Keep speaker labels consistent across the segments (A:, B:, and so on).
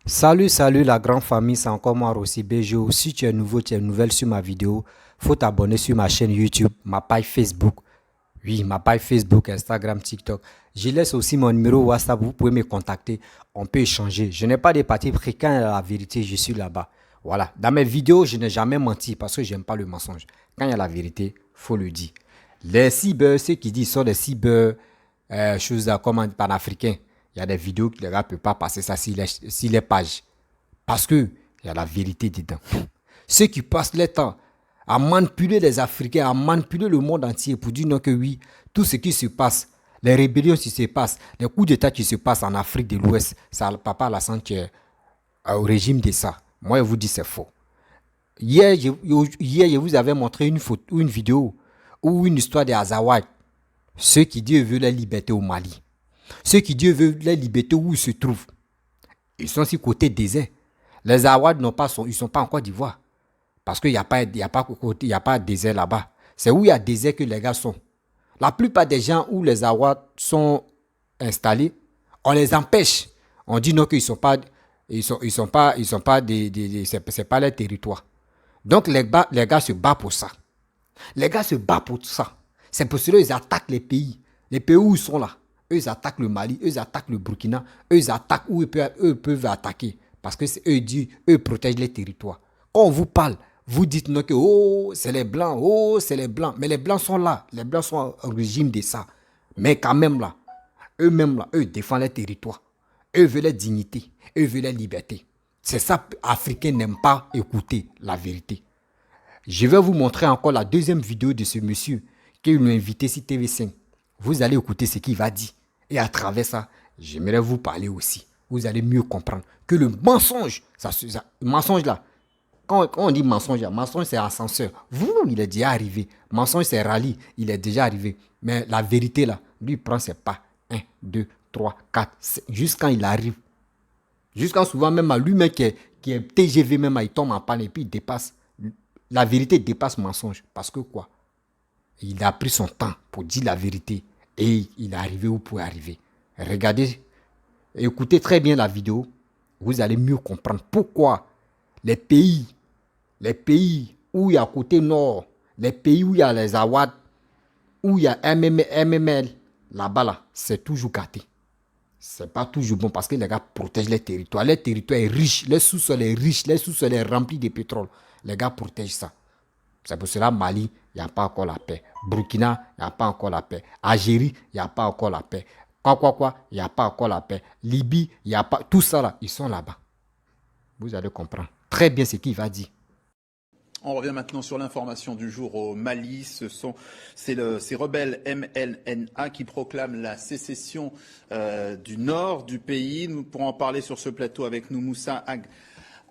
A: Salut la grande famille, c'est encore moi Rossi Bejo. Si tu es nouveau, tu es nouvelle sur ma vidéo, faut t'abonner sur ma chaîne YouTube, ma page Facebook. Oui, ma page Facebook, Instagram, TikTok. Je laisse aussi mon numéro WhatsApp, vous pouvez me contacter, on peut échanger. Je n'ai pas de parti pris quand il y a la vérité, je suis là-bas. Voilà, dans mes vidéos, je n'ai jamais menti parce que j'aime pas le mensonge. Quand il y a la vérité, faut le dire. Les cyber, ceux qui disent sont des cyber, choses comme panafricains. Il y a des vidéos que les gars ne peuvent pas passer ça sur les pages. Parce que il y a la vérité dedans. Ceux qui passent leur temps à manipuler les Africains, à manipuler le monde entier pour dire non que oui, tout ce qui se passe, les rébellions qui se passent, les coups d'État qui se passent en Afrique de l'Ouest, ça papa Alassane qui est au régime de ça. Moi, je vous dis c'est faux. Hier, je vous avais montré une photo, une vidéo ou une histoire des Azawad. Ceux qui Dieu veut la liberté au Mali. Ceux qui Dieu veut la liberté où ils se trouvent. Ils sont sur côté désert. Les Awadis ils ne sont pas en Côte d'Ivoire. Parce qu'il n'y a pas, y a pas de désert là-bas. C'est où il y a désert que les gars sont. La plupart des gens où les Awadis sont installés, on les empêche. On dit non qu'ils sont pas, ils sont pas c'est pas leur territoire. Donc les gars se battent pour ça. Les gars se battent pour ça. C'est pour cela qu'ils attaquent les pays. Les pays où ils sont là. Eux, ils attaquent le Mali, eux, ils attaquent le Burkina, eux, ils attaquent où eux peuvent attaquer. Parce que eux protègent les territoires. Quand on vous parle, vous dites non que oh, c'est les Blancs, oh, c'est les Blancs. Mais les Blancs sont là. Les Blancs sont au régime de ça. Mais quand même là, eux-mêmes là, eux défendent les territoires. Eux veulent la dignité, eux veulent la liberté. C'est ça que les Africains n'aiment pas écouter la vérité. Je vais vous montrer encore la deuxième vidéo de ce monsieur qui nous a invité sur TV5. Vous allez écouter ce qu'il va dire. Et à travers ça, j'aimerais vous parler aussi. Vous allez mieux comprendre que le mensonge, le mensonge là, quand on dit mensonge, mensonge c'est ascenseur. Vous, il est déjà arrivé. Mensonge c'est rallye, il est déjà arrivé. Mais la vérité là, lui il prend ses pas. Un, 2, 3, 4, jusqu'à il arrive. Jusqu'à souvent même à lui-même qui est TGV même, il tombe en panne et puis il dépasse. La vérité dépasse le mensonge. Parce que quoi? Il a pris son temps pour dire la vérité. Et il est arrivé où pour arriver. Regardez, écoutez très bien la vidéo. Vous allez mieux comprendre pourquoi les pays où il y a côté nord, les pays où il y a les Awadis, où il y a MML, là-bas, là, c'est toujours gâté. C'est pas toujours bon parce que les gars protègent les territoires. Les territoires est riche, les sous-sols est riche, les sous-sols est rempli de pétrole. Les gars protègent ça. C'est pour cela Mali, il n'y a pas encore la paix. Burkina, il n'y a pas encore la paix. Algérie, il n'y a pas encore la paix. Il n'y a pas encore la paix. Libye, il n'y a pas. Tout ça là, ils sont là-bas. Vous allez comprendre très bien ce qu'il va dire.
B: On revient maintenant sur l'information du jour au Mali. C'est ces rebelles MLNA qui proclament la sécession du nord du pays. Nous pourrons en parler sur ce plateau avec nous Moussa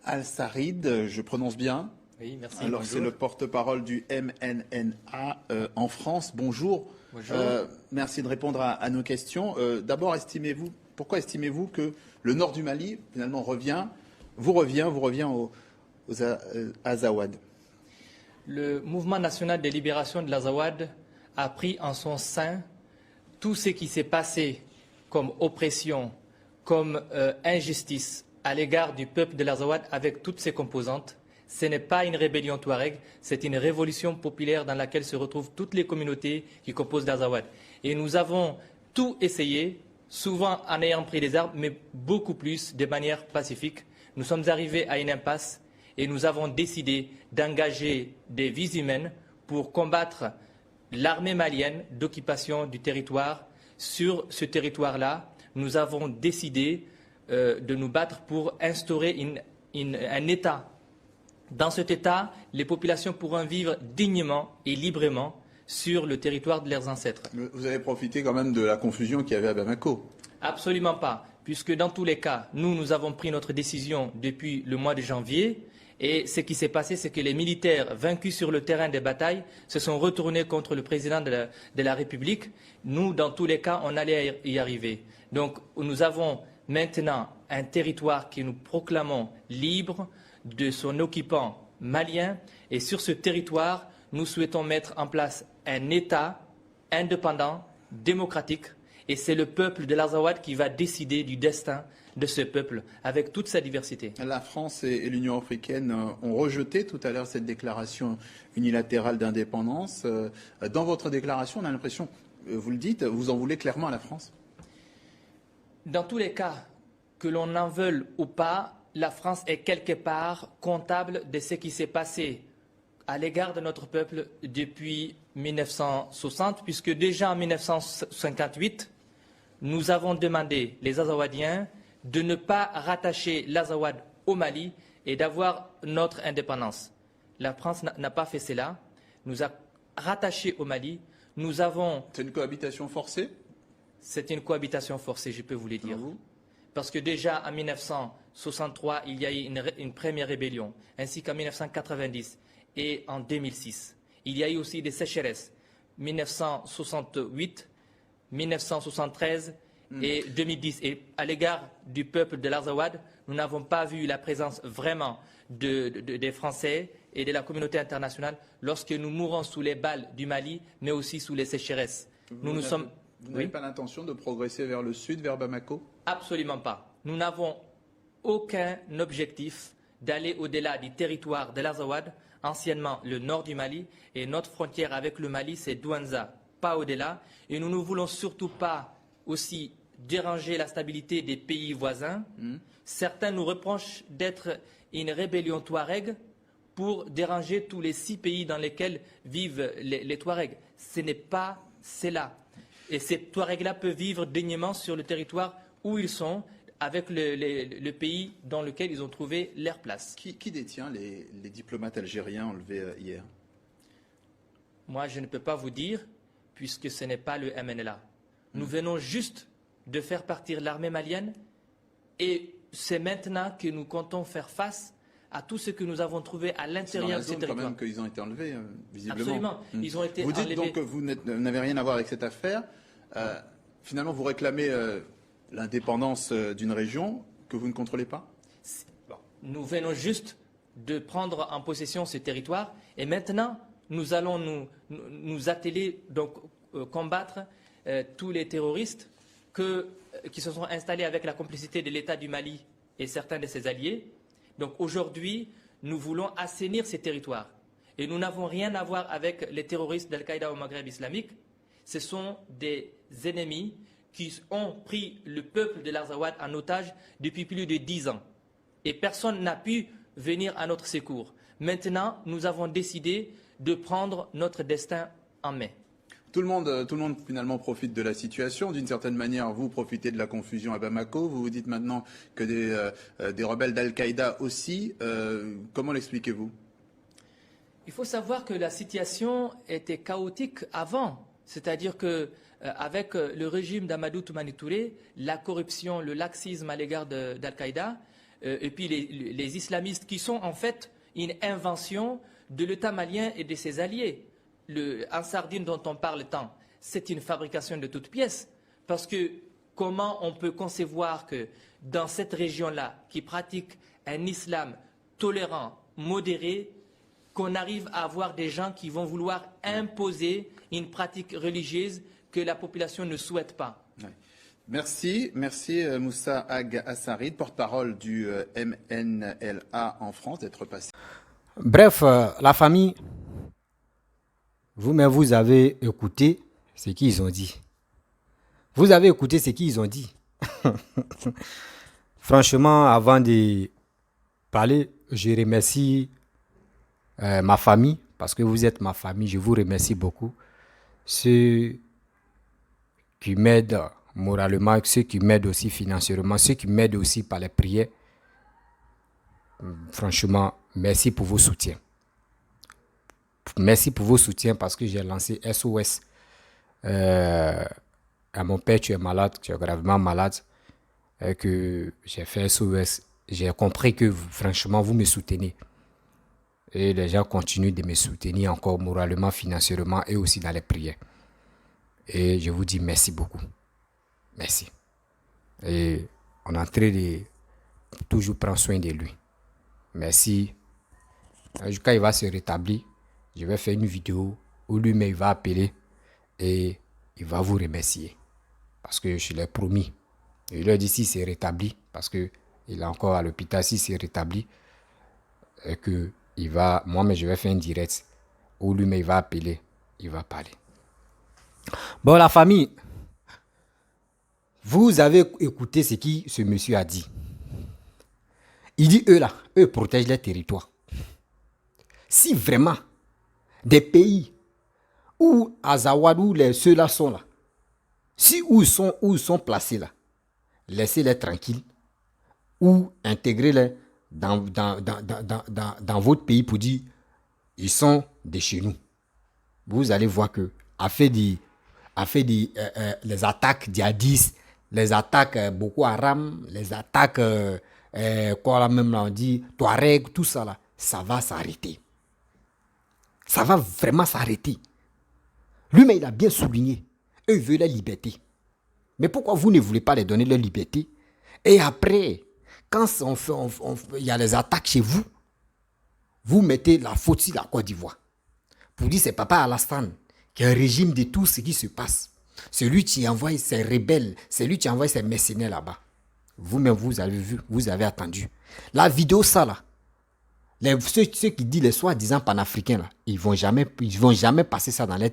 B: Al-Sarid. Je prononce bien?
C: Oui, merci.
B: Alors c'est le porte-parole du MNNA en France. Bonjour.
C: Bonjour.
B: Merci de répondre à nos questions. D'abord, pourquoi estimez-vous que le nord du Mali finalement vous revient aux Azawad?
C: Le mouvement national de libération de l'Azawad a pris en son sein tout ce qui s'est passé comme oppression, comme injustice à l'égard du peuple de l'Azawad avec toutes ses composantes. Ce n'est pas une rébellion touareg, c'est une révolution populaire dans laquelle se retrouvent toutes les communautés qui composent l'Azawad. Et nous avons tout essayé, souvent en ayant pris des armes, mais beaucoup plus de manière pacifique. Nous sommes arrivés à une impasse et nous avons décidé d'engager des vies humaines pour combattre l'armée malienne d'occupation du territoire. Sur ce territoire-là, nous avons décidé de nous battre pour instaurer un État. Dans cet État, les populations pourront vivre dignement et librement sur le territoire de leurs ancêtres.
B: Vous avez profité quand même de la confusion qu'il y avait à Bamako.
C: Absolument pas, puisque dans tous les cas, nous avons pris notre décision depuis le mois de janvier. Et ce qui s'est passé, c'est que les militaires vaincus sur le terrain des batailles se sont retournés contre le président de la République. Nous, dans tous les cas, on allait y arriver. Donc, nous avons maintenant un territoire que nous proclamons libre de son occupant malien. Et sur ce territoire, nous souhaitons mettre en place un État indépendant, démocratique. Et c'est le peuple de l'Azawad qui va décider du destin de ce peuple avec toute sa diversité.
B: La France et l'Union africaine ont rejeté tout à l'heure cette déclaration unilatérale d'indépendance. Dans votre déclaration, on a l'impression, vous le dites, vous en voulez clairement à la France?
C: Dans tous les cas, que l'on en veuille ou pas, la France est quelque part comptable de ce qui s'est passé à l'égard de notre peuple depuis 1960, puisque déjà en 1958, nous avons demandé, les Azawadiens, de ne pas rattacher l'Azawad au Mali et d'avoir notre indépendance. La France n'a pas fait cela, nous a rattachés au Mali. Nous avons...
B: C'est une cohabitation forcée?
C: C'est une cohabitation forcée, je peux vous le dire.
B: Vous?
C: Parce que déjà en 1963, il y a eu une première rébellion, ainsi qu'en 1990 et en 2006. Il y a eu aussi des sécheresses, 1968, 1973 et 2010. Et à l'égard du peuple de l'Azawad, nous n'avons pas vu la présence vraiment des Français et de la communauté internationale lorsque nous mourons sous les balles du Mali, mais aussi sous les sécheresses.
B: Vous n'avez pas l'intention de progresser vers le sud, vers Bamako?
C: Absolument pas. Nous n'avons aucun objectif d'aller au-delà du territoire de l'Azawad, anciennement le nord du Mali, et notre frontière avec le Mali, c'est Douanza, pas au-delà. Et nous ne voulons surtout pas aussi déranger la stabilité des pays voisins. Certains nous reprochent d'être une rébellion Touareg pour déranger tous les 6 pays dans lesquels vivent les Touaregs. Ce n'est pas cela. Et ces Touaregs-là peuvent vivre dignement sur le territoire où ils sont, avec le pays dans lequel ils ont trouvé leur place.
B: Qui détient les diplomates algériens enlevés hier?
C: Moi, je ne peux pas vous dire, puisque ce n'est pas le MNLA. Nous venons juste de faire partir l'armée malienne et c'est maintenant que nous comptons faire face à tout ce que nous avons trouvé à l'intérieur de ces territoires.
B: C'est quand même qu'ils ont été enlevés, visiblement.
C: Absolument. Ils ont été
B: vous dites
C: enlevés.
B: donc que vous n'avez rien à voir avec cette affaire. Finalement, vous réclamez l'indépendance d'une région que vous ne contrôlez pas?
C: Nous venons juste de prendre en possession ce territoire et maintenant, nous allons nous atteler, donc combattre tous les terroristes qui se sont installés avec la complicité de l'État du Mali et certains de ses alliés. Donc aujourd'hui, nous voulons assainir ces territoires. Et nous n'avons rien à voir avec les terroristes d'Al-Qaïda au Maghreb islamique. Ce sont des ennemis qui ont pris le peuple de l'Azawad en otage depuis plus de 10 ans. Et personne n'a pu venir à notre secours. Maintenant, nous avons décidé de prendre notre destin en main.
B: Tout le monde finalement profite de la situation. D'une certaine manière, vous profitez de la confusion à Bamako. Vous vous dites maintenant que des rebelles d'Al-Qaïda aussi. Comment l'expliquez-vous?
C: Il faut savoir que la situation était chaotique avant. C'est-à-dire qu'avec le régime d'Amadou Toumani Touré, la corruption, le laxisme à l'égard d'Al-Qaïda, et puis les islamistes qui sont en fait une invention de l'État malien et de ses alliés. En Sardine dont on parle tant, c'est une fabrication de toutes pièces. Parce que comment on peut concevoir que dans cette région-là, qui pratique un islam tolérant, modéré, qu'on arrive à avoir des gens qui vont vouloir imposer une pratique religieuse que la population ne souhaite pas.
B: Oui. Merci Moussa Ag Assarid, porte-parole du MNLA en France, d'être passé.
A: Bref, la famille, vous-même, vous avez écouté ce qu'ils ont dit. Vous avez écouté ce qu'ils ont dit. Franchement, avant de parler, je remercie ma famille, parce que vous êtes ma famille, je vous remercie beaucoup. Ceux qui m'aident moralement, ceux qui m'aident aussi financièrement, ceux qui m'aident aussi par les prières. Franchement, merci pour vos soutiens. Merci pour vos soutiens parce que j'ai lancé SOS à mon père, tu es malade, tu es gravement malade, et que j'ai fait SOS. J'ai compris que franchement, vous me soutenez. Et les gens continuent de me soutenir encore moralement, financièrement et aussi dans les prières. Et je vous dis merci beaucoup. Merci. Et on est en train de toujours prendre soin de lui. Merci. Quand il va se rétablir, je vais faire une vidéo où lui-même il va appeler et il va vous remercier. Parce que je l'ai promis. Et il leur dit si c'est rétabli, parce qu'il est encore à l'hôpital, si c'est rétabli, et que il va, moi, mais je vais faire un direct où lui, mais il va appeler, il va parler. Bon, la famille, vous avez écouté ce que ce monsieur a dit. Il dit, eux là, eux protègent les territoires. Si vraiment des pays où Azawad, où ceux-là sont là, si où ils sont placés là, laissez-les tranquilles ou intégrez-les dans votre pays pour dire, ils sont de chez nous. Vous allez voir que les attaques djihadistes, les attaques Boko Haram, les attaques, quoi là même là on dit, Touareg, tout ça là, ça va s'arrêter. Ça va vraiment s'arrêter. Lui-même, il a bien souligné. Eux, ils veulent la liberté. Mais pourquoi vous ne voulez pas les donner leur liberté? Et après, quand il y a les attaques chez vous, vous mettez la faute sur la Côte d'Ivoire. Pour dire c'est Papa Alassane qui est un régime de tout ce qui se passe. C'est lui qui envoie ses rebelles, c'est lui qui envoie ses mercenaires là-bas. Vous-même, vous avez vu, vous avez attendu. La vidéo, ça là, ceux qui disent les soi-disant panafricains là, ils vont jamais passer ça dans les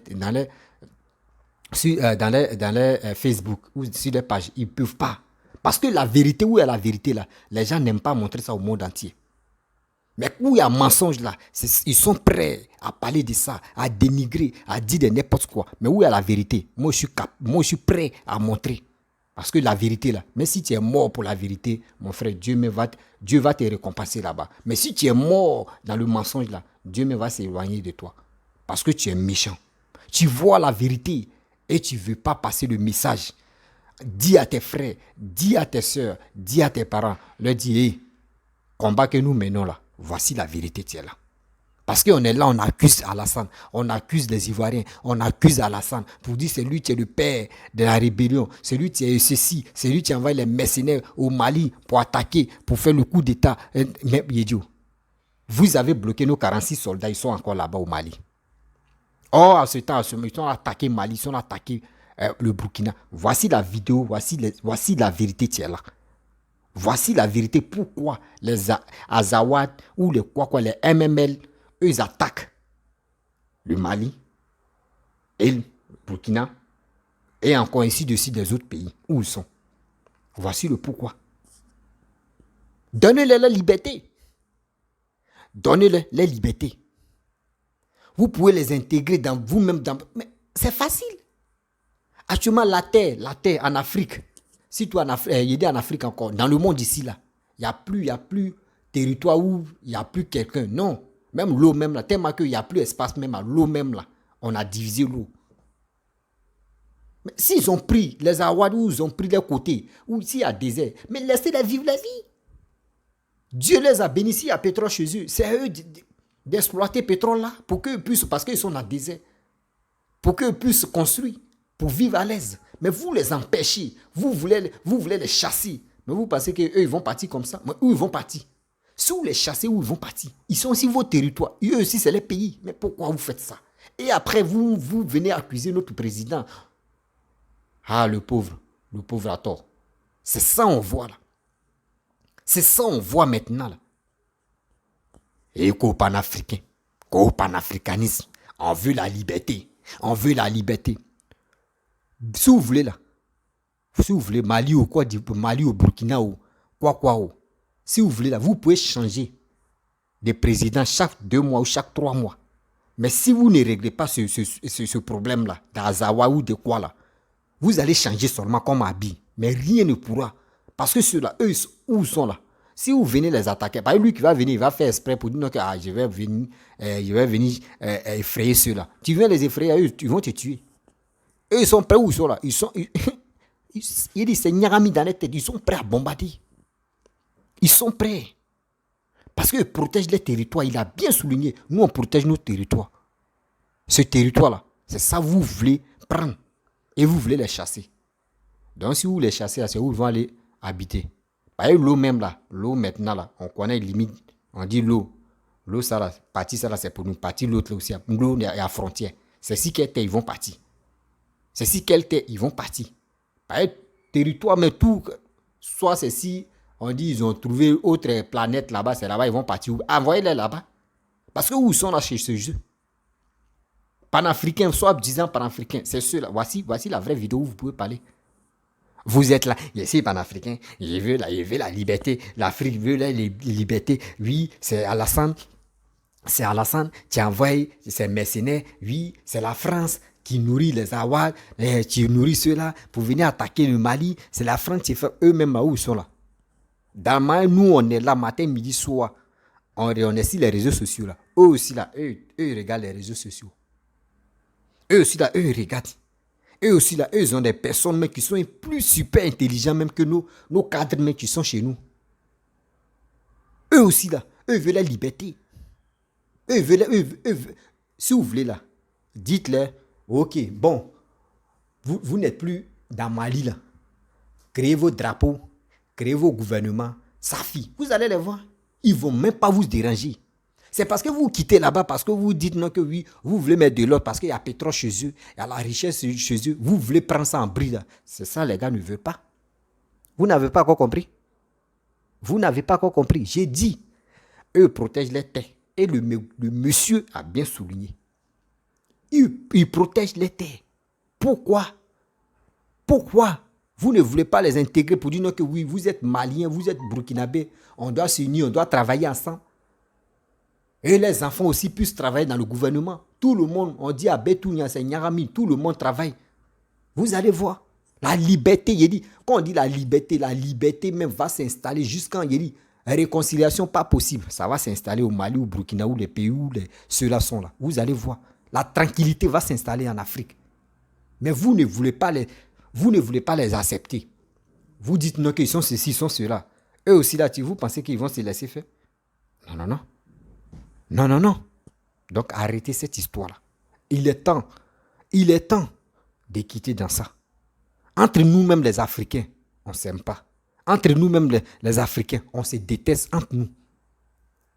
A: Facebook ou sur les pages. Ils ne peuvent pas. Parce que la vérité, où est la vérité là, les gens n'aiment pas montrer ça au monde entier. Mais où il y a mensonge là, ils sont prêts à parler de ça, à dénigrer, à dire de n'importe quoi. Mais où il y a la vérité? Moi, je suis prêt à montrer. Parce que la vérité là, même si tu es mort pour la vérité, mon frère, Dieu va te récompenser là-bas. Mais si tu es mort dans le mensonge là, Dieu va s'éloigner de toi. Parce que tu es méchant. Tu vois la vérité et tu ne veux pas passer le message. Dis à tes frères, dis à tes soeurs, dis à tes parents, leur dis, hey, combat que nous menons là, voici la vérité, tu es là. Parce qu'on est là, on accuse Alassane, on accuse les Ivoiriens, on accuse Alassane pour dire c'est lui qui est le père de la rébellion, c'est lui qui est ceci, c'est lui qui envoie les mercenaires au Mali pour attaquer, pour faire le coup d'État. Mais Yedio, vous avez bloqué nos 46 soldats, ils sont encore là-bas au Mali. Or, à ce temps, ils sont attaqués Mali, ils sont attaqués le Burkina. Voici la vidéo, voici la vérité qui est là. Voici la vérité pourquoi les Azawad ou les les MML, eux, ils attaquent le Mali et le Burkina et encore ainsi de suite des autres pays où ils sont. Voici le pourquoi. Donnez-leur la liberté. Donnez-leur la liberté. Vous pouvez les intégrer dans vous-même. Mais c'est facile. Actuellement, la terre en Afrique, si toi il y a en Afrique encore, dans le monde ici, là, il n'y a plus territoire où il n'y a plus quelqu'un. Non. Même l'eau, même là, tellement qu'il n'y a plus d'espace, même à l'eau, même là, on a divisé l'eau. Mais s'ils ont pris les Awadou, où ils ont pris leur côté, ou s'il y a désert, mais laissez-les vivre la vie. Dieu les a bénis, s'il y a pétrole chez eux. C'est à eux d'exploiter le pétrole là, pour qu'eux puissent, parce qu'ils sont dans le désert, pour qu'eux puissent construire, pour vivre à l'aise. Mais vous les empêchez, vous voulez les chasser. Mais vous pensez qu'eux, ils vont partir comme ça. Mais où ils vont partir? Si vous les chassez, où ils vont partir? Ils sont aussi vos territoires. Eux aussi, c'est les pays. Mais pourquoi vous faites ça? Et après, vous venez accuser notre président. Ah, le pauvre à tort. C'est ça on voit là. C'est ça on voit maintenant là. Et qu'au panafricain, qu'au panafricanisme, on veut la liberté. On veut la liberté. Si vous voulez là, si vous voulez Mali ou quoi, Mali ou Burkina ou quoi, si vous voulez là, vous pouvez changer de président chaque 2 mois ou chaque 3 mois. Mais si vous ne réglez pas ce problème-là, d'Azawa ou de quoi là, vous allez changer seulement comme habit. Mais rien ne pourra. Parce que ceux-là, eux, où sont là? Si vous venez les attaquer, par lui qui va venir, il va faire exprès pour dire que je vais venir effrayer ceux-là. Tu viens les effrayer, eux, ils vont te tuer. Eux, ils sont prêts où ils sont là? Il dit, c'est Nyarami dans les têtes, ils sont prêts à bombarder. Ils sont prêts. Parce qu'ils protègent les territoires. Il a bien souligné. Nous, on protège nos territoires. Ce territoire-là, c'est ça que vous voulez prendre. Et vous voulez les chasser. Donc, si vous les chassez, c'est où ils vont aller habiter. Par exemple, l'eau même là, l'eau maintenant là, on connaît les limites. On dit l'eau. L'eau, ça là, partie ça là, c'est pour nous. Partie l'autre là aussi. L'eau est à la frontière. C'est si quelle terre, ils vont partir. C'est si quelle terre, ils vont partir. Par exemple, territoire, mais tout. Soit c'est si on dit ils ont trouvé autre planète là-bas, c'est là-bas, ils vont partir. Envoyez-les là-bas. Parce que où ils sont là chez ce jeu? Panafricain, soit disant panafricain, c'est ceux-là. Voici la vraie vidéo où vous pouvez parler. Vous êtes là, ici panafricain, il veut la liberté, l'Afrique veut la liberté. Oui, c'est Alassane qui envoie ses mercenaires. Oui, c'est la France qui nourrit les Aouad, qui nourrit ceux-là pour venir attaquer le Mali. C'est la France qui fait eux-mêmes où ils sont là. Nous, on est là matin, midi, soir. On est sur les réseaux sociaux là. Eux aussi là, eux ils regardent les réseaux sociaux. Eux aussi là, eux ils regardent. Eux aussi là, eux ils ont des personnes même qui sont plus super intelligents même que nos cadres même qui sont chez nous. Eux aussi là, eux veulent la liberté. Eux veulent, si vous voulez là, dites-leur, ok, bon, vous n'êtes plus dans Mali là. Créez vos drapeaux, créez vos gouvernements, ça fit. Vous allez les voir. Ils ne vont même pas vous déranger. C'est parce que vous quittez là-bas, parce que vous dites non que oui, vous voulez mettre de l'ordre, parce qu'il y a pétrole chez eux, il y a la richesse chez eux, vous voulez prendre ça en bride. C'est ça, les gars ne veulent pas. Vous n'avez pas encore compris. Vous n'avez pas encore compris. J'ai dit, eux protègent les terres. Et le monsieur a bien souligné. Ils protègent les terres. Pourquoi? Pourquoi vous ne voulez pas les intégrer pour dire non que oui, vous êtes Maliens, vous êtes Burkinabé, on doit s'unir, on doit travailler ensemble. Et les enfants aussi puissent travailler dans le gouvernement. Tout le monde, on dit à Betounia, c'est Nyarami, tout le monde travaille. Vous allez voir. La liberté, il dit, quand on dit la liberté même va s'installer jusqu'en, il dit, réconciliation pas possible. Ça va s'installer au Mali, au Burkina, où les pays où ceux-là sont là. Vous allez voir. La tranquillité va s'installer en Afrique. Mais vous ne voulez pas les accepter. Vous dites non qu'ils sont ceci, ils sont cela. Eux aussi là, vous pensez qu'ils vont se laisser faire? Non, non, non. Non, non, non. Donc arrêtez cette histoire-là. Il est temps de quitter dans ça. Entre nous-mêmes les Africains, on ne s'aime pas. Entre nous-mêmes les Africains, on se déteste entre nous.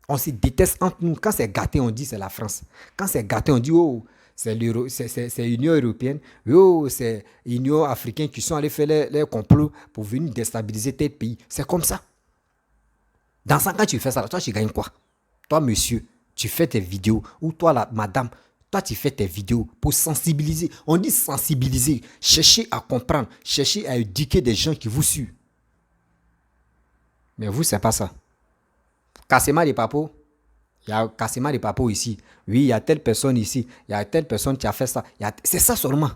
A: On se déteste entre nous. Quand c'est gâté, on dit c'est la France. Quand c'est gâté, on dit oh, c'est l'Union européenne. Oh, c'est l'Union africaine qui sont allés faire les complots pour venir déstabiliser tel pays. C'est comme ça. Dans ça, quand tu fais ça, toi, tu gagnes quoi? Toi, monsieur, tu fais tes vidéos. Ou toi, madame, toi, tu fais tes vidéos pour sensibiliser. On dit sensibiliser. Cherchez à comprendre. Cherchez à éduquer des gens qui vous suivent. Mais vous, c'est pas ça. Cassement des papos. Il y a cassement des papos ici. Oui, il y a telle personne ici. Il y a telle personne qui a fait ça. C'est ça seulement.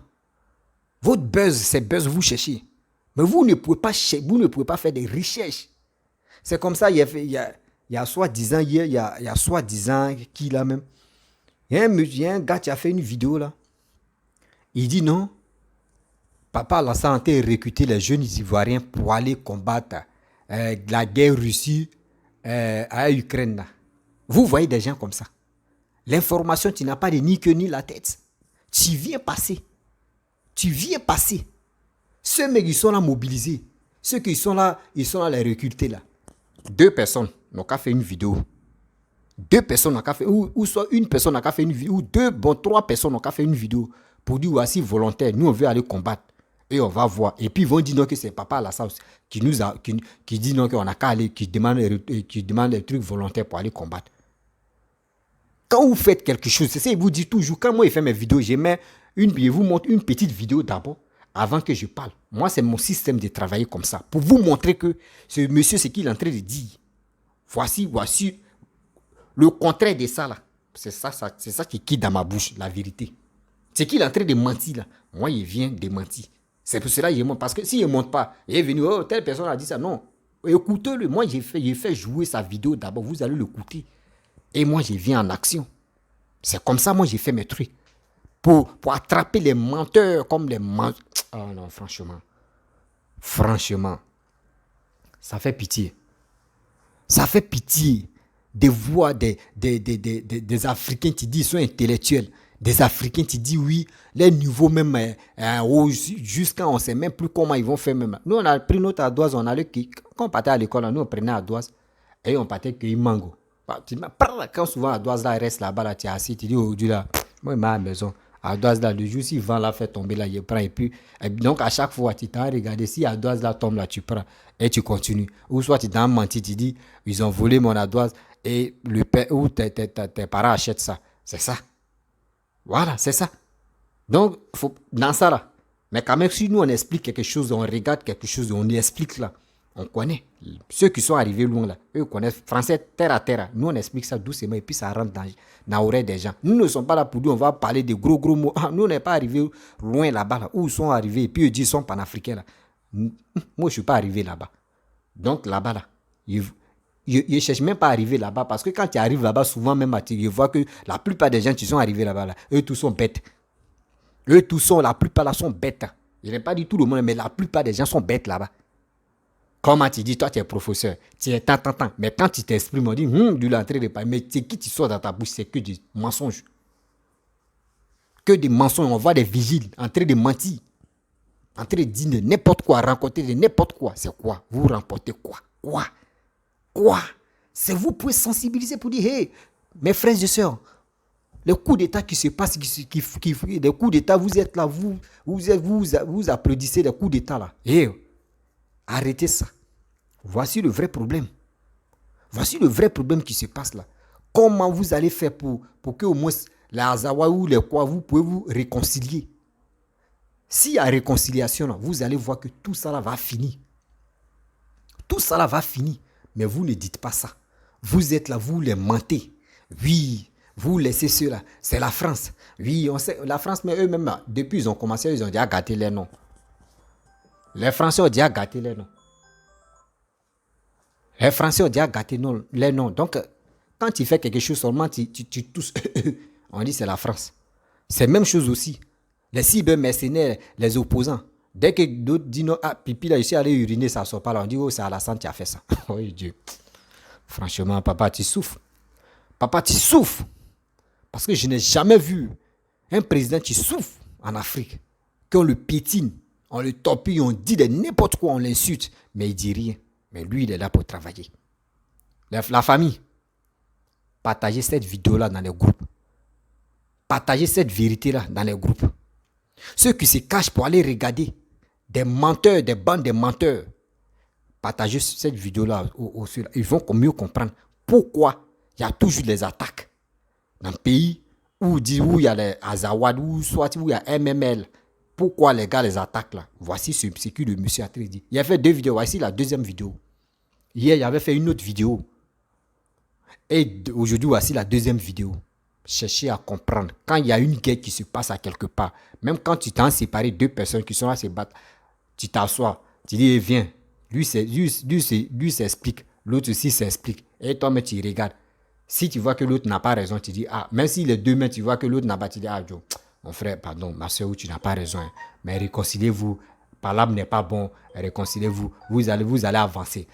A: Votre buzz, c'est buzz, vous cherchez. Mais vous ne pouvez pas faire des recherches. C'est comme ça, il y a soi-disant, il y a soi-disant, qui là même. Il y a un gars qui a fait une vidéo là. Il dit non. Papa Alassane a été recruter les jeunes Ivoiriens pour aller combattre la guerre Russie à Ukraine. Là. Vous voyez des gens comme ça. L'information, tu n'as pas de ni queue ni la tête. Tu viens passer. Ceux mecs, ils sont là mobilisés. Ceux qui sont là, ils sont là les recruter là. 2 personnes n'ont qu'à faire une vidéo. 2 personnes n'ont qu'à faire, ou soit une personne n'a qu'à faire une vidéo, ou 3 personnes n'ont qu'à faire une vidéo pour dire voici volontaire, nous on veut aller combattre. Et on va voir. Et puis ils vont dire non que c'est Papa Alassane qui dit non qu'on a qu'à aller, qui demande des trucs volontaires pour aller combattre. Quand vous faites quelque chose, c'est ça, il vous dit toujours, quand moi je fais mes vidéos, je vous montre une petite vidéo d'abord, avant que je parle. Moi, c'est mon système de travailler comme ça, pour vous montrer que ce monsieur, c'est qu'il est en train de dire. Voici le contraire de ça, là. C'est ça qui quitte dans ma bouche, la vérité. C'est qu'il est en train de mentir, là. Moi, il vient de mentir. C'est pour cela qu'il monte. Parce que s'il ne monte pas, il est venu, oh, telle personne a dit ça. Non. Écoutez-le. Moi, j'ai fait jouer sa vidéo d'abord. Vous allez l'écouter. Et moi, je viens en action. C'est comme ça, moi, j'ai fait mes trucs. Pour attraper les menteurs comme les menteurs. Oh non, franchement. Franchement. Ça fait pitié. Ça fait pitié de voir des Africains qui disent qu'ils sont intellectuels. Des Africains qui disent oui, les niveaux même, jusqu'à on ne sait même plus comment ils vont faire même. Nous, on a pris notre ardoise, quand on partait à l'école, nous, on prenait ardoise et on partait cueillir mango. Quand souvent ardoise là, reste là-bas, là, tu es assis, tu dis, oh Dieu là, moi, je vais à la maison. Ardoise là, le jour si vent là fait tomber là, il prend et donc à chaque fois tu t'as regardé si ardoise là tombe là, tu prends et tu continues. Ou soit tu t'as menti, tu dis ils ont volé mon ardoise et le père ou tes parents achètent ça. C'est ça. Voilà, c'est ça. Donc faut dans ça là. Mais quand même si nous on explique quelque chose, on regarde quelque chose, on explique là. On connaît. Ceux qui sont arrivés loin là, eux connaissent français terre à terre. Nous, on explique ça doucement et puis ça rentre dans l'oreille des gens. Nous ne sommes pas là pour dire on va parler de gros mots. Ah, nous, on n'est pas arrivés loin là-bas, là, où ils sont arrivés. Et puis ils disent qu'ils sont panafricains là. Moi, je ne suis pas arrivé là-bas. Donc là-bas, là, ils ne cherchent même pas à arriver là-bas parce que quand tu arrives là-bas, souvent même, tu vois que la plupart des gens qui sont arrivés là-bas, là, eux tous sont bêtes. Eux tous sont, la plupart là sont bêtes. Je n'ai pas dit tout le monde, mais la plupart des gens sont bêtes là-bas. Comment tu dis, toi tu es professeur, tu es tant. Mais quand tu t'exprimes, on dit, de l'entrée de Paris, mais c'est qui tu sors dans ta bouche, c'est que des mensonges. Que des mensonges, on voit des vigiles en train de mentir, en train de dire n'importe quoi, rencontrer de n'importe quoi. C'est quoi? Vous remportez quoi? Quoi? C'est vous pouvez sensibiliser pour dire, hey, mes frères et sœurs, les coups d'État qui se passent, les coups d'État, vous êtes là, vous applaudissez les coups d'État là. Hey, arrêtez ça. Voici le vrai problème. Voici le vrai problème qui se passe là. Comment vous allez faire pour que au moins les Azawa ou les quoi, vous pouvez vous réconcilier. S'il y a réconciliation, là, vous allez voir que tout ça là va finir. Tout ça là va finir. Mais vous ne dites pas ça. Vous êtes là, vous les mentez. Oui, vous laissez ceux-là. C'est la France. Oui, on sait, la France, mais eux-mêmes, depuis ils ont commencé, ils ont déjà gâté les noms. Les Français ont déjà gâté les noms. Les Français ont déjà gâté les noms. Donc, quand tu fais quelque chose seulement, tu tousses. On dit c'est la France. C'est la même chose aussi. Les cybermercenaires, les opposants. Dès que d'autres disent non, ah, pipi là, je suis allé uriner, ça ne sort pas là. On dit, oh, c'est Alassane qui a fait ça. Oh Dieu. Franchement, papa, tu souffres. Papa, tu souffres. Parce que je n'ai jamais vu un président qui souffre en Afrique. Qu'on le piétine, on le torpille, on dit de n'importe quoi, on l'insulte. Mais il ne dit rien. Mais lui, il est là pour travailler. La famille, partagez cette vidéo-là dans les groupes. Partagez cette vérité-là dans les groupes. Ceux qui se cachent pour aller regarder des menteurs, des bandes de menteurs, partagez cette vidéo-là. Ils vont mieux comprendre pourquoi il y a toujours des attaques dans le pays où il y a les Azawad, ou soit où il y a MML. Pourquoi les gars les attaquent là? Voici ce que le monsieur a dit. Il a fait 2 vidéos. Voici la deuxième vidéo. Hier, il avait fait une autre vidéo. Et aujourd'hui, voici la deuxième vidéo. Cherchez à comprendre. Quand il y a une guerre qui se passe à quelque part, même quand tu t'en séparé 2 personnes qui sont là se battre, tu t'assois, tu dis, viens. Lui s'explique. L'autre aussi s'explique. Et toi, mais tu regardes. Si tu vois que l'autre n'a pas raison, tu dis, ah, même si les deux mains, tu vois que l'autre n'a pas, tu dis, ah, Joe, mon frère, pardon, ma soeur, tu n'as pas raison. Hein. Mais réconciliez-vous. Palabre n'est pas bon. Réconciliez-vous. Vous allez avancer.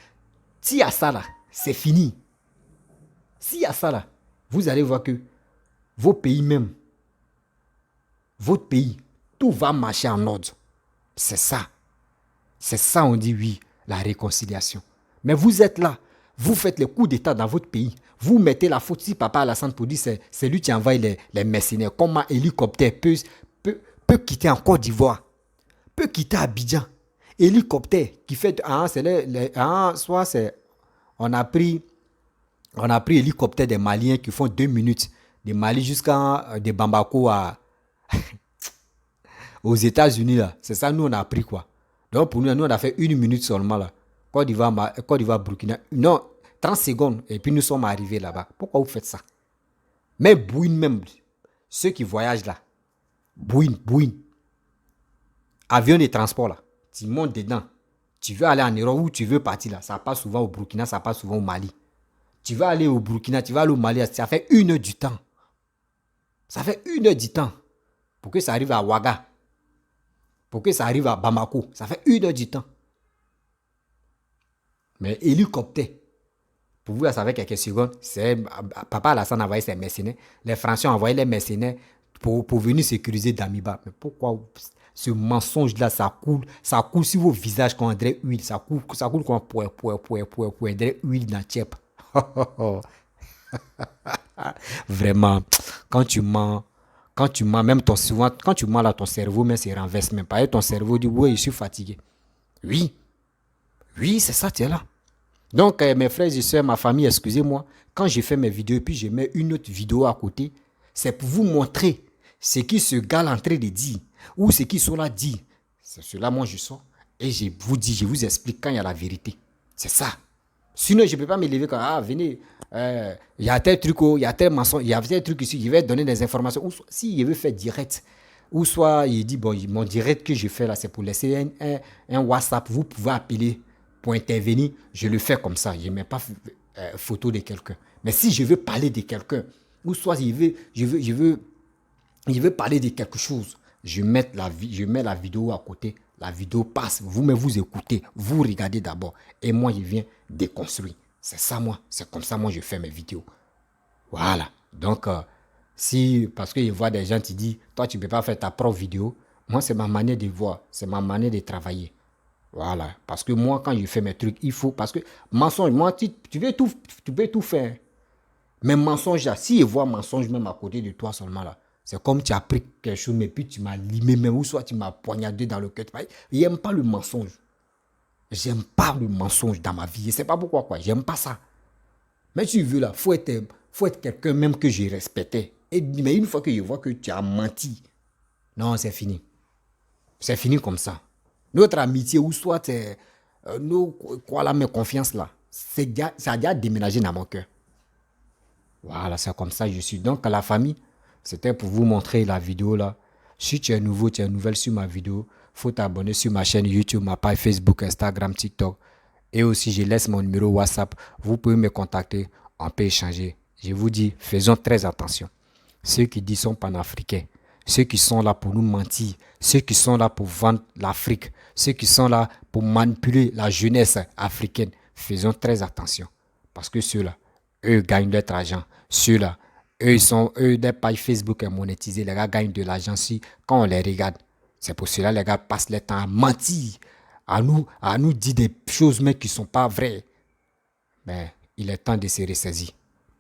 A: S'il y a ça là, c'est fini. S'il y a ça là, vous allez voir que vos pays même, votre pays, tout va marcher en ordre. C'est ça. C'est ça, on dit oui, la réconciliation. Mais vous êtes là, vous faites les coups d'État dans votre pays. Vous mettez la faute si Papa Alassane pour dire c'est lui qui envoie les mercenaires. Comment un hélicoptère peut quitter en Côte d'Ivoire, peut quitter Abidjan. Hélicoptère qui fait soit c'est on a pris hélicoptère des Maliens qui font 2 minutes de Mali jusqu'à de Bamako aux États-Unis là. C'est ça nous on a pris quoi. Donc pour nous on a fait 1 minute seulement là. Côte d'Ivoire, Burkina. Non, 30 secondes et puis nous sommes arrivés là-bas. Pourquoi vous faites ça? Mais Bouine même, ceux qui voyagent là, Bouine. Avion de transport là, tu montes dedans. Tu veux aller en Europe ou tu veux partir là. Ça passe souvent au Burkina, ça passe souvent au Mali. Tu vas aller au Burkina, tu vas aller au Mali, ça fait 1 heure du temps. Ça fait 1 heure du temps pour que ça arrive à Ouaga. Pour que ça arrive à Bamako. Ça fait 1 heure du temps. Mais hélicoptère, pour vous, ça fait quelques secondes, Papa Alassane a envoyé ses mercenaires. Les Français ont envoyé les mercenaires pour venir sécuriser Damiba. Mais pourquoi ce mensonge-là, ça coule sur vos visages comme on dirait huile. Ça coule comme on dirait huile dans le tchèp. Vraiment, quand tu mens, Quand tu mens, même souvent, quand tu mens là, ton cerveau même se renverse même. Par exemple, ton cerveau dit, oui, je suis fatigué. Oui, oui, c'est ça, tu es là. Donc, mes frères et sœurs, ma famille, excusez-moi, quand je fais mes vidéos et puis je mets une autre vidéo à côté, c'est pour vous montrer ce qui se gars en train de dire ou ce qui sont là dit. C'est cela, moi, je sors et je vous dis, je vous explique quand il y a la vérité. C'est ça. Sinon, je ne peux pas me lever quand, ah, venez, il y a tel truc, il y a tel mensonge, il y a tel truc ici, je vais donner des informations. Ou si je veux faire direct, ou soit il dit, bon, mon direct que je fais là, c'est pour laisser un WhatsApp, vous pouvez appeler pour intervenir, je le fais comme ça. Je ne mets pas photo de quelqu'un. Mais si je veux parler de quelqu'un, ou soit je veux parler de quelque chose, je mets la vidéo à côté, la vidéo passe, vous-même vous écoutez, vous regardez d'abord, et moi je viens déconstruire. C'est ça moi, c'est comme ça moi je fais mes vidéos. Voilà. Donc, si, parce que je vois des gens qui disent, toi tu ne peux pas faire ta propre vidéo, moi c'est ma manière de voir, c'est ma manière de travailler. Voilà. Parce que moi quand je fais mes trucs, il faut, parce que mensonge, moi tu peux tout faire. Mais mensonge là, si je vois mensonge même à côté de toi seulement là, c'est comme tu as pris quelque chose, mais puis tu m'as limé même, ou soit tu m'as poignardé dans le cœur. J'aime pas le mensonge. J'aime pas le mensonge dans ma vie. Je sais pas pourquoi, quoi. J'aime pas ça. Mais tu veux là, faut être quelqu'un même que je respectais. Mais une fois que je vois que tu as menti, non, c'est fini. C'est fini comme ça. Notre amitié, ou soit quoi là, mes confiances là, ça a déjà déménagé dans mon cœur. Voilà, c'est comme ça que je suis. Donc, à la famille, c'était pour vous montrer la vidéo là. Si tu es nouveau, tu es nouvelle sur ma vidéo, faut t'abonner sur ma chaîne YouTube, ma page Facebook, Instagram, TikTok. Et aussi, je laisse mon numéro WhatsApp. Vous pouvez me contacter, on peut échanger. Je vous dis, faisons très attention. Ceux qui disent sont panafricains, ceux qui sont là pour nous mentir, ceux qui sont là pour vendre l'Afrique, ceux qui sont là pour manipuler la jeunesse africaine, faisons très attention. Parce que ceux-là, eux gagnent leur argent. Ceux-là, des pages Facebook est monétisées. Les gars gagnent de l'argent si, quand on les regarde. C'est pour cela que les gars passent leur temps à mentir, à nous dire des choses mais qui ne sont pas vraies. Mais il est temps de se ressaisir.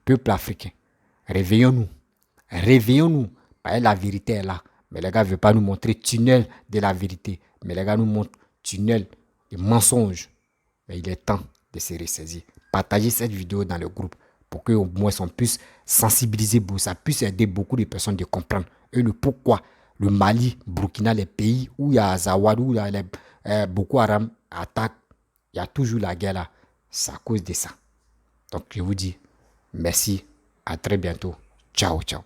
A: Peuple africain, réveillons-nous. Réveillons-nous. La vérité est là. Mais les gars ne veulent pas nous montrer tunnel de la vérité. Mais les gars nous montrent tunnel de mensonges. Mais il est temps de se ressaisir. Partagez cette vidéo dans le groupe pour que au moins on puisse sensibiliser beaucoup, ça puisse aider beaucoup de personnes de comprendre le pourquoi le Mali, Burkina, les pays où il y a Azawad, où il y a Boko Haram attaque, il y a toujours la guerre là. C'est à cause de ça. Donc je vous dis merci, à très bientôt. Ciao, ciao.